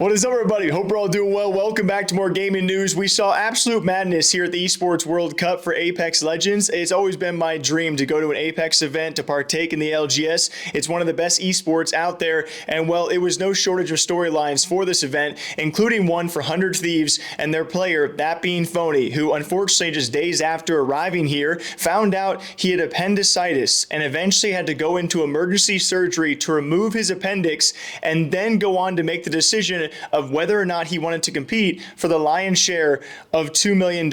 What is up, everybody? Hope we're all doing well. Welcome back to more gaming news. We saw absolute madness here at the Esports World Cup for Apex Legends. It's always been my dream to go to an Apex event, to partake in the LGS. It's one of the best esports out there, and well, it was no shortage of storylines for this event, including one for 100 Thieves and their player, that being Phony, who unfortunately just days after arriving here, found out he had appendicitis and eventually had to go into emergency surgery to remove his appendix and then go on to make the decision of whether or not he wanted to compete for the lion's share of $2 million.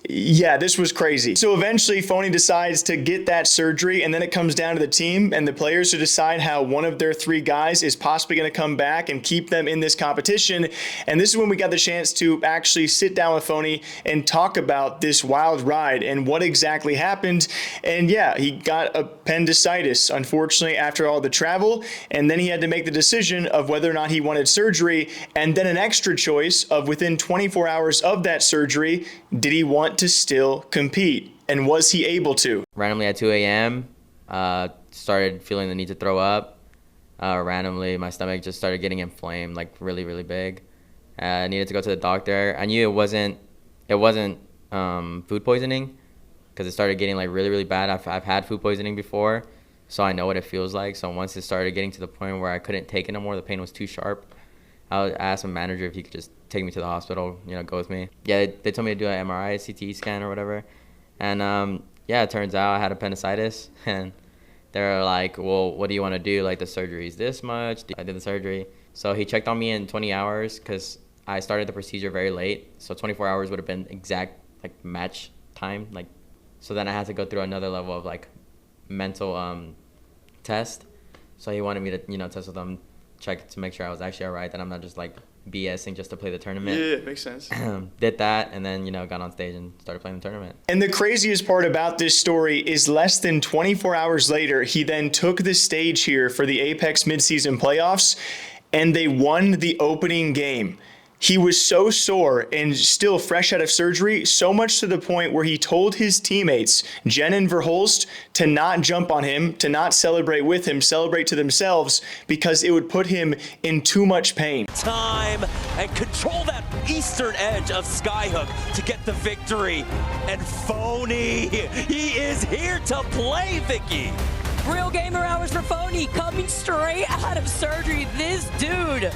Yeah, this was crazy. So eventually Phony decides to get that surgery, and then it comes down to the team and the players to decide how one of their three guys is possibly going to come back and keep them in this competition. And this is when we got the chance to actually sit down with Phony and talk about this wild ride and what exactly happened. And yeah, he got appendicitis, unfortunately, after all the travel, and then he had to make the decision of whether or not he wanted surgery, and then an extra choice of within 24 hours of that surgery, did he want to still compete, and was he able to? Randomly at 2 a.m. Started feeling the need to throw up. Randomly, my stomach just started getting inflamed, like really, really big. I needed to go to the doctor. I knew it wasn't food poisoning, because it started getting like really, really bad. I've had food poisoning before, so I know what it feels like. So once it started getting to the point where I couldn't take it no more, the pain was too sharp, I asked my manager if he could just take me to the hospital, go with me. Yeah, they told me to do an MRI, CT scan or whatever. And yeah, it turns out I had appendicitis. And they're like, well, what do you want to do? Like, the surgery's this much. I did the surgery. So he checked on me in 20 hours because I started the procedure very late. So 24 hours would have been exact, like, match time. Like, so then I had to go through another level of, like, mental test. So he wanted me to, test with them, check to make sure I was actually all right, that I'm not just, like, BSing just to play the tournament. Yeah, it makes sense. Did that, and then, got on stage and started playing the tournament. And the craziest part about this story is less than 24 hours later, he then took the stage here for the Apex midseason playoffs, and they won the opening game. He was so sore and still fresh out of surgery, so much to the point where he told his teammates, Jen and Verholst, to not jump on him, to not celebrate with him, celebrate to themselves, because it would put him in too much pain. Time and control that eastern edge of Skyhook to get the victory. And Phony, he is here to play, Vicky. Real gamer hours for Phony, coming straight out of surgery. This dude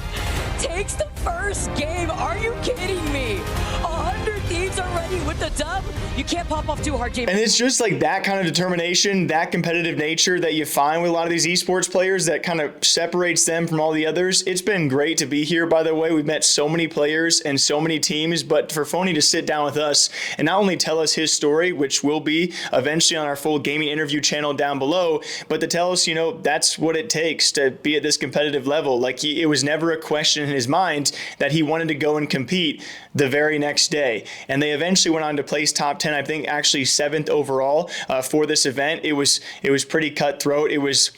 takes the first game. Are you kidding me? 100 Thieves already with the dub. You can't pop off too hard, James. And it's just like that kind of determination, that competitive nature that you find with a lot of these esports players that kind of separates them from all the others. It's been great to be here, by the way. We've met so many players and so many teams, but for Phony to sit down with us and not only tell us his story, which will be eventually on our full gaming interview channel down below, but to tell us, that's what it takes to be at this competitive level. Like, it was never a question in his mind that he wanted to go and compete the very next day. And they eventually went on to place top 10, I think actually 7th overall for this event. It was pretty cutthroat. It was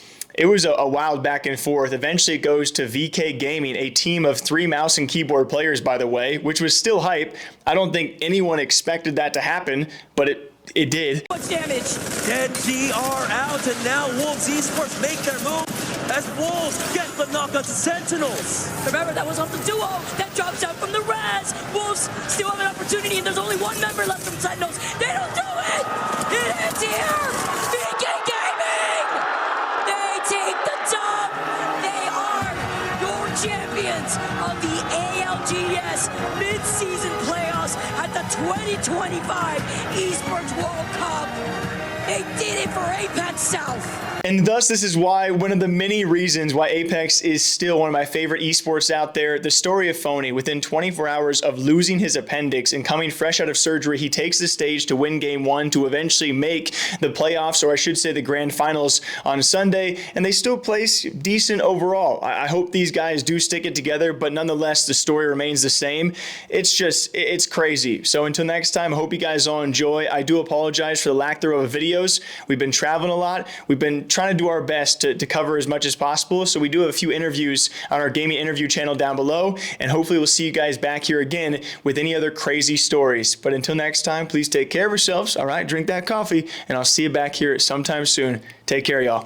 a wild back and forth. Eventually it goes to VK Gaming, a team of 3 mouse and keyboard players, by the way, which was still hype. I don't think anyone expected that to happen, but it did. Much damage. Dead GR out, and now Wolves Esports make their move as Wolves get the knock onto Sentinels. Remember, that was off the duo that drops out from the Raz. Wolves still have an opportunity, and there's only one member left from Sentinels. They don't do it! It ends here! VK Gaming! They take the top! They are your champions of the ALGS mid-season playoffs at the 2025 Esports World Cup. They did it for Apex South. And thus, this is why one of the many reasons why Apex is still one of my favorite esports out there. The story of Phony, within 24 hours of losing his appendix and coming fresh out of surgery, he takes the stage to win game 1 to eventually make the playoffs, or I should say the grand finals on Sunday, and they still place decent overall. I hope these guys do stick it together, but nonetheless, the story remains the same. It's crazy. So until next time, I hope you guys all enjoy. I do apologize for the lack thereof of videos. We've been traveling a lot. We've been trying to do our best to cover as much as possible. So we do have a few interviews on our gaming interview channel down below, and hopefully we'll see you guys back here again with any other crazy stories. But until next time, please take care of yourselves. All right, drink that coffee, and I'll see you back here sometime soon. Take care, y'all.